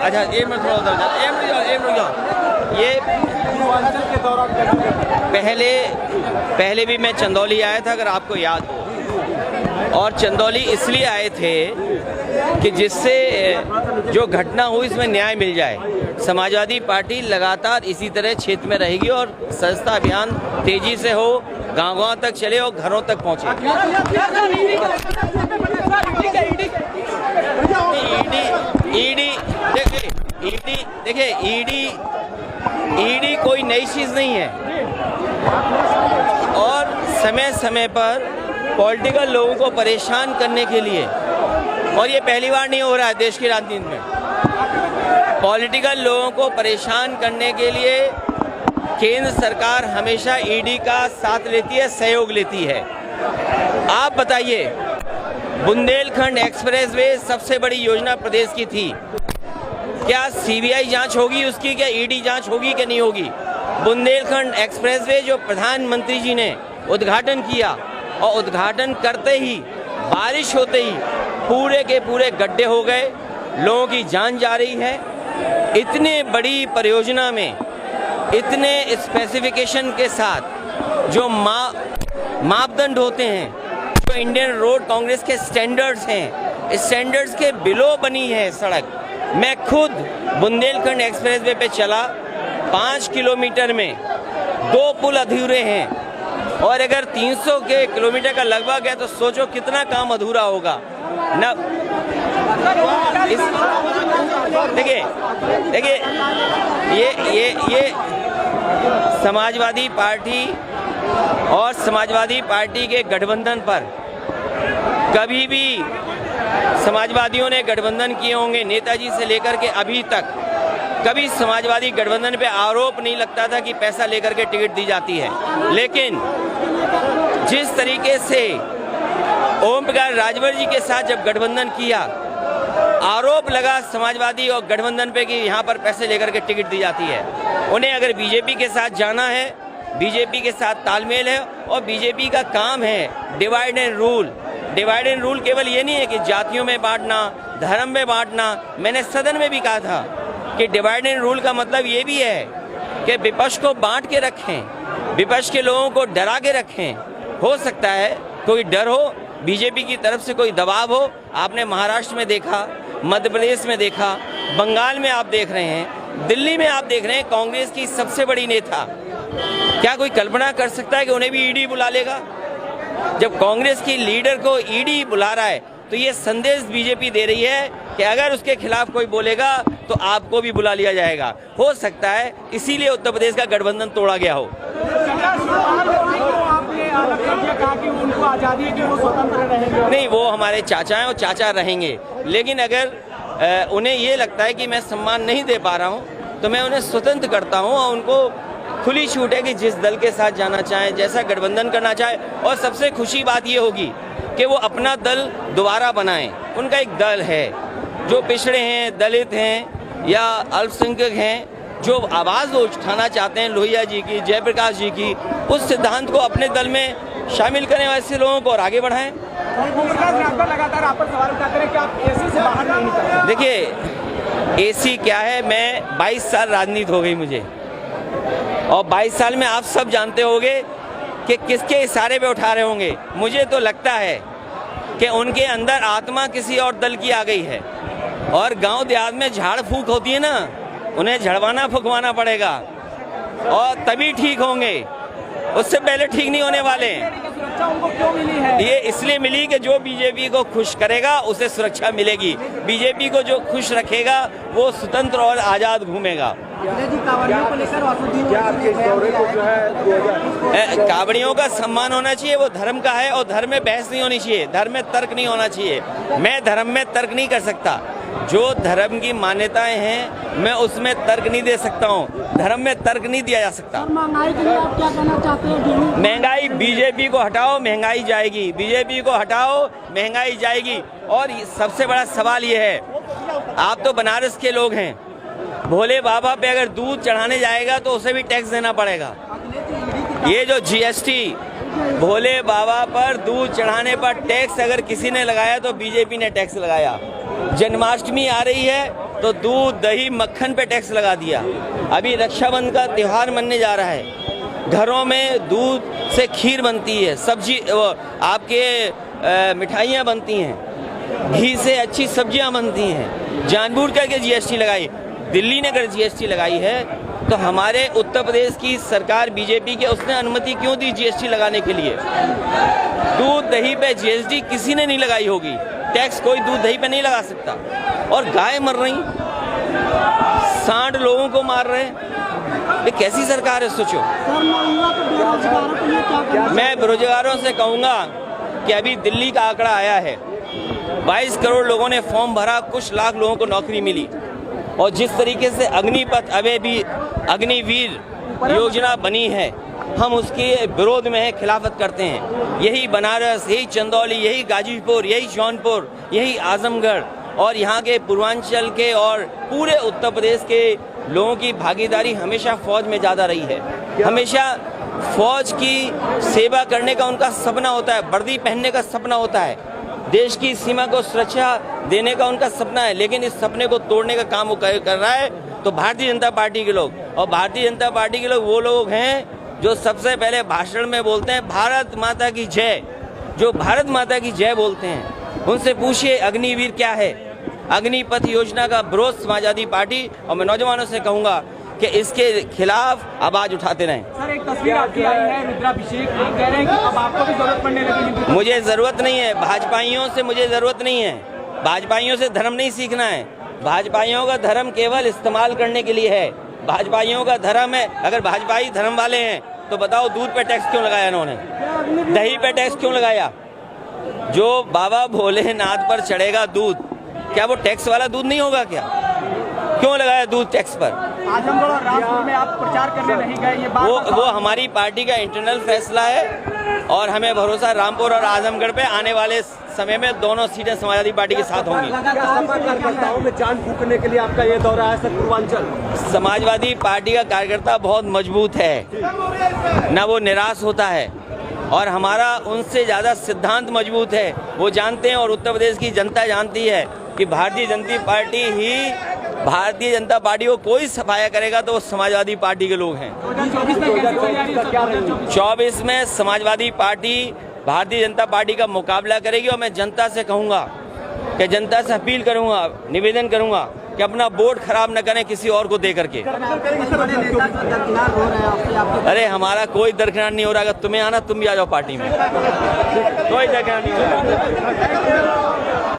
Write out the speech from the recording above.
अच्छा ये मैं थोड़ा उधर जाओ, ये पहले भी मैं चंदौली आया था, अगर आपको याद हो, और चंदौली इसलिए आए थे कि जिससे जो घटना हुई इसमें न्याय मिल जाए। समाजवादी पार्टी लगातार इसी तरह क्षेत्र में रहेगी और सदस्यता अभियान तेजी से हो, गांव-गांव तक चले और घरों तक पहुंचे। ईडी कोई नई चीज नहीं है और समय समय पर पॉलिटिकल लोगों को परेशान करने के लिए, और ये पहली बार नहीं हो रहा है देश की राजनीति में, पॉलिटिकल लोगों को परेशान करने के लिए केंद्र सरकार हमेशा ईडी का साथ लेती है, सहयोग लेती है। आप बताइए, बुंदेलखंड एक्सप्रेसवे सबसे बड़ी योजना प्रदेश की थी, क्या सीबीआई जांच होगी उसकी, क्या ईडी जांच होगी कि नहीं होगी? बुंदेलखंड एक्सप्रेसवे जो प्रधानमंत्री जी ने उद्घाटन किया और उद्घाटन करते ही बारिश होते ही पूरे के पूरे गड्ढे हो गए, लोगों की जान जा रही है। इतने बड़ी परियोजना में इतने स्पेसिफिकेशन के साथ जो मापदंड होते हैं, जो इंडियन रोड कांग्रेस के स्टैंडर्ड्स हैं, इस स्टैंडर्ड्स के बिलो बनी है सड़क। मैं खुद बुंदेलखंड एक्सप्रेसवे पे चला, 5 किलोमीटर में 2 पुल अधूरे हैं और अगर 300 के किलोमीटर का लगभग है तो सोचो कितना काम अधूरा होगा ना। देखिए ये समाजवादी पार्टी और समाजवादी पार्टी के गठबंधन पर कभी भी समाजवादियों ने गठबंधन किए होंगे, नेताजी से लेकर के अभी तक कभी समाजवादी गठबंधन पे आरोप नहीं लगता था कि पैसा लेकर के टिकट दी जाती है। लेकिन जिस तरीके से ओम प्रकाश राजभर जी के साथ जब गठबंधन किया, आरोप लगा समाजवादी और गठबंधन पे कि यहाँ पर पैसे लेकर के टिकट दी जाती है। उन्हें अगर बीजेपी के साथ जाना है, बीजेपी के साथ तालमेल है और बीजेपी का काम है divide and rule. Divide and rule केवल ये नहीं है कि जातियों में बांटना, धर्म में बांटना। मैंने सदन में भी कहा था कि डिवाइड एंड रूल का मतलब ये भी है कि विपक्ष को बांट के रखें, विपक्ष के लोगों को डरा के रखें। हो सकता है कोई डर हो, बीजेपी की तरफ से कोई दबाव हो। आपने महाराष्ट्र में देखा, मध्य प्रदेश में देखा, बंगाल में आप देख रहे हैं, दिल्ली में आप देख रहे हैं, कांग्रेस की सबसे बड़ी नेता। क्या कोई कल्पना कर सकता है कि उन्हें भी ईडी बुला लेगा? जब कांग्रेस की लीडर को ईडी बुला रहा है तो ये संदेश बीजेपी दे रही है कि अगर उसके खिलाफ कोई बोलेगा तो आपको भी बुला लिया जाएगा। हो सकता है इसीलिए उत्तर प्रदेश का गठबंधन तोड़ा गया हो। नहीं, वो हमारे चाचा हैं और चाचा रहेंगे, लेकिन अगर उन्हें ये लगता है कि मैं सम्मान नहीं दे पा रहा हूँ तो मैं उन्हें स्वतंत्र करता हूँ और उनको खुली छूट है कि जिस दल के साथ जाना चाहें, जैसा गठबंधन करना चाहे। और सबसे खुशी बात ये होगी कि वो अपना दल दोबारा बनाएं। उनका एक दल है, जो पिछड़े हैं, दलित हैं या अल्पसंख्यक हैं, जो आवाज़ वो उठाना चाहते हैं लोहिया जी की, जयप्रकाश जी की, उस सिद्धांत को अपने दल में शामिल करें, वैसे लोगों को और आगे बढ़ाएं। लगातार आप पर सवाल उठाते हैं कि आप एसी से बाहर नहीं निकलते। देखिए, एसी क्या है, मैं 22 साल राजनीति हो गई मुझे, और 22 साल में आप सब जानते होंगे कि किसके इशारे पे उठा रहे होंगे। मुझे तो लगता है कि उनके अंदर आत्मा किसी और दल की आ गई है, और गांव देहात में झाड़ फूक होती है ना, उन्हें झड़वाना फुकवाना पड़ेगा और तभी ठीक होंगे, उससे पहले ठीक नहीं होने वाले हैं। उनको क्यों मिली है? ये इसलिए मिली कि जो बीजेपी को खुश करेगा उसे सुरक्षा मिलेगी, बीजेपी को जो खुश रखेगा वो स्वतंत्र और आजाद घूमेगा। कावड़ियों का सम्मान होना चाहिए, वो धर्म का है, और धर्म में बहस नहीं होनी चाहिए, धर्म में तर्क नहीं होना चाहिए। मैं धर्म में तर्क नहीं कर सकता, जो धर्म की मान्यताएं हैं मैं उसमें तर्क नहीं दे सकता हूँ, धर्म में तर्क नहीं दिया जा सकता। महंगाई के लिए आप क्या कहना चाहते हैं? महंगाई, बीजेपी को हटाओ महंगाई जाएगी, बीजेपी को हटाओ महंगाई जाएगी। और सबसे बड़ा सवाल ये है, आप तो बनारस के लोग हैं, भोले बाबा पे अगर दूध चढ़ाने जाएगा तो उसे भी टैक्स देना पड़ेगा। ये जो जीएसटी, भोले बाबा पर दूध चढ़ाने पर टैक्स अगर किसी ने लगाया तो बीजेपी ने टैक्स लगाया। जन्माष्टमी आ रही है, तो दूध दही मक्खन पे टैक्स लगा दिया। अभी रक्षाबंधन का त्यौहार मनने जा रहा है, घरों में दूध से खीर बनती है, सब्जी आपके मिठाइयाँ बनती हैं, घी से अच्छी सब्जियाँ बनती हैं, जानबूझ करके जीएसटी लगाई। दिल्ली ने अगर जीएसटी लगाई है तो हमारे उत्तर प्रदेश की सरकार बीजेपी के उसने अनुमति क्यों दी जीएसटी लगाने के लिए? दूध दही पे जीएसटी किसी ने नहीं लगाई होगी, टैक्स कोई दूध दही पे नहीं लगा सकता। और गाय मर रही, सांड लोगों को मार रहे, ये कैसी सरकार है सोचो। मैं बेरोजगारों से कहूँगा कि अभी दिल्ली का आंकड़ा आया है, 22 करोड़ लोगों ने फॉर्म भरा, कुछ लाख लोगों को नौकरी मिली। और जिस तरीके से अग्निपथ अग्निवीर योजना बनी है, हम उसके विरोध में है, खिलाफत करते हैं। यही बनारस, यही चंदौली, यही गाजीपुर, यही जौनपुर, यही आजमगढ़ और यहाँ के पूर्वांचल के और पूरे उत्तर प्रदेश के लोगों की भागीदारी हमेशा फौज में ज़्यादा रही है। हमेशा फौज की सेवा करने का उनका सपना होता है, वर्दी पहनने का सपना होता है, देश की सीमा को सुरक्षा देने का उनका सपना है। लेकिन इस सपने को तोड़ने का काम वो कर रहा है तो भारतीय जनता पार्टी के लोग। और भारतीय जनता पार्टी के लोग वो लोग हैं जो सबसे पहले भाषण में बोलते हैं भारत माता की जय, जो भारत माता की जय बोलते हैं। उनसे पूछिए अग्निवीर क्या है। अग्निपथ योजना का विरोध समाजवादी पार्टी और मैं नौजवानों से कहूँगा कि इसके खिलाफ आवाज उठाते रहें। सर, एक तस्वीर आपकी आई है रुद्राभिषेक, आप कह रहे हैं कि अब आपको भी जरूरत पड़ने लगी। मुझे जरूरत नहीं है, भाजपाइयों से मुझे जरूरत नहीं है, भाजपाइयों से धर्म नहीं सीखना है। भाजपाइयों का धर्म केवल इस्तेमाल करने के लिए है। भाजपाइयों का धर्म है, अगर भाजपाई धर्म वाले हैं तो बताओ दूध पे टैक्स क्यों लगाया इन्होंने, दही पे टैक्स क्यों लगाया? जो बाबा भोलेनाथ पर चढ़ेगा दूध, क्या वो टैक्स वाला दूध नहीं होगा क्या? क्यों लगाया दूध टैक्स पर? आजमगढ़ और रामपुर में आप प्रचार करने नहीं गए, ये बात वो हमारी पार्टी का इंटरनल फैसला है और हमें भरोसा रामपुर और आजमगढ़ पे आने वाले समय में दोनों सीटें समाजवादी पार्टी के साथ होंगी। कार्यकर्ताओं में जान फूकने के लिए आपका ये दौरा है सर पूर्वांचल? समाजवादी पार्टी का कार्यकर्ता बहुत मजबूत है, ना वो निराश होता है और हमारा उनसे ज्यादा सिद्धांत मजबूत है। वो जानते हैं और उत्तर प्रदेश की जनता जानती है कि भारतीय जनता पार्टी को कोई सफाया करेगा तो वो समाजवादी पार्टी के लोग हैं। 24 में समाजवादी पार्टी भारतीय जनता पार्टी का मुकाबला करेगी और मैं जनता से कहूँगा कि जनता से अपील करूँगा, निवेदन करूँगा कि अपना वोट खराब न करें किसी और को दे करके। अरे हमारा कोई दरकिनार नहीं हो रहा, अगर तुम्हें आना तुम भी आ जाओ पार्टी में, कोई दरकिनार नहीं हो रहा।